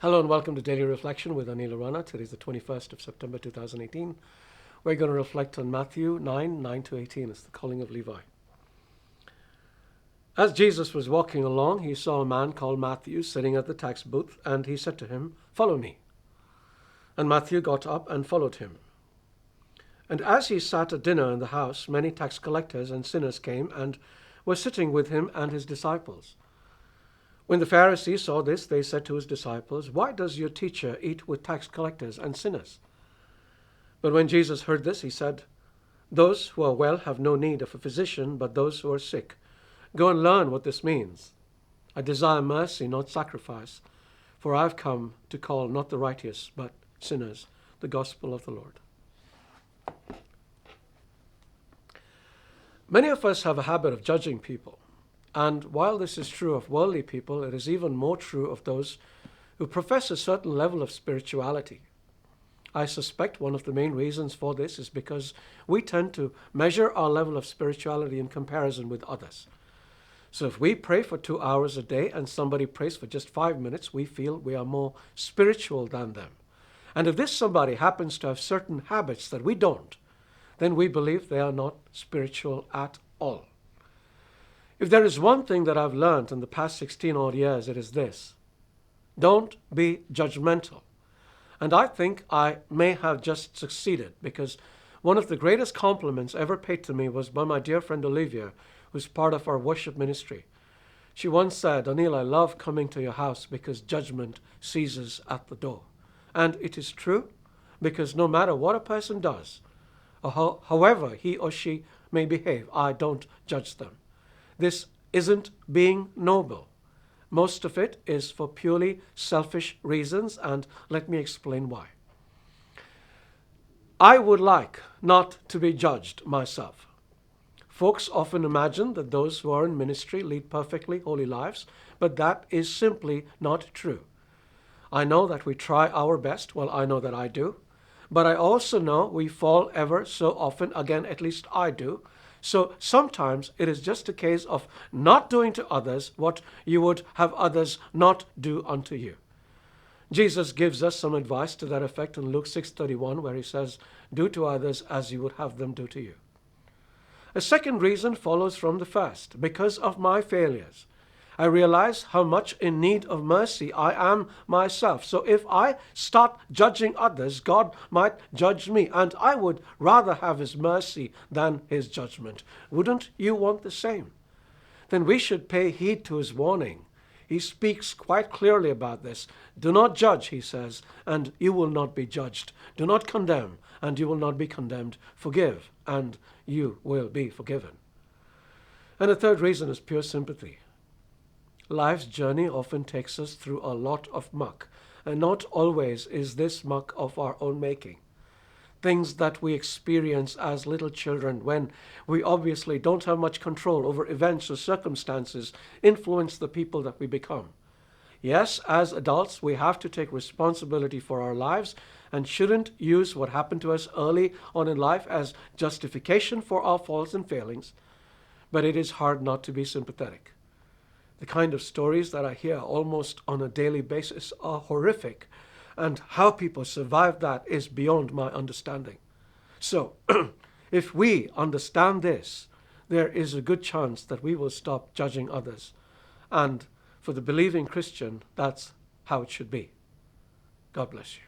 Hello and welcome to Daily Reflection with Aneel Aranha. Today is the 21st of September 2018. We're going to reflect on Matthew 9 to 18. It's the calling of Levi. As Jesus was walking along, he saw a man called Matthew sitting at the tax booth, and he said to him, "Follow me." And Matthew got up and followed him. And as he sat at dinner in the house, many tax collectors and sinners came and were sitting with him and his disciples. When the Pharisees saw this, they said to his disciples, "Why does your teacher eat with tax collectors and sinners?" But when Jesus heard this, he said, "Those who are well have no need of a physician, but those who are sick. Go and learn what this means. I desire mercy, not sacrifice, for I have come to call not the righteous, but sinners." The gospel of the Lord. Many of us have a habit of judging people. And while this is true of worldly people, it is even more true of those who profess a certain level of spirituality. I suspect one of the main reasons for this is because we tend to measure our level of spirituality in comparison with others. So if we pray for 2 hours a day and somebody prays for just 5 minutes, we feel we are more spiritual than them. And if this somebody happens to have certain habits that we don't, then we believe they are not spiritual at all. If there is one thing that I've learned in the past 16 odd years, it is this: don't be judgmental. And I think I may have just succeeded, because one of the greatest compliments ever paid to me was by my dear friend Olivia, who's part of our worship ministry. She once said, "Aneel, I love coming to your house because judgment ceases at the door." And it is true, because no matter what a person does, or however he or she may behave, I don't judge them. This isn't being noble. Most of it is for purely selfish reasons, and let me explain why. I would like not to be judged myself. Folks often imagine that those who are in ministry lead perfectly holy lives, but that is simply not true. I know that we try our best. Well, I know that I do. But I also know we fall ever so often. Again, at least I do. So sometimes it is just a case of not doing to others what you would have others not do unto you. Jesus gives us some advice to that effect in Luke 6:31, where he says, "Do to others as you would have them do to you." A second reason follows from the first. Because of my failures, I realize how much in need of mercy I am myself. So if I start judging others, God might judge me, and I would rather have his mercy than his judgment. Wouldn't you want the same? Then we should pay heed to his warning. He speaks quite clearly about this. Do not judge, he says, and you will not be judged. Do not condemn, and you will not be condemned. Forgive, and you will be forgiven. And the third reason is pure sympathy. Life's journey often takes us through a lot of muck, and not always is this muck of our own making. Things that we experience as little children, when we obviously don't have much control over events or circumstances, influence the people that we become. Yes, as adults, we have to take responsibility for our lives and shouldn't use what happened to us early on in life as justification for our faults and failings, but it is hard not to be sympathetic. The kind of stories that I hear almost on a daily basis are horrific, and how people survive that is beyond my understanding. So, if we understand this, there is a good chance that we will stop judging others. And for the believing Christian, that's how it should be. God bless you.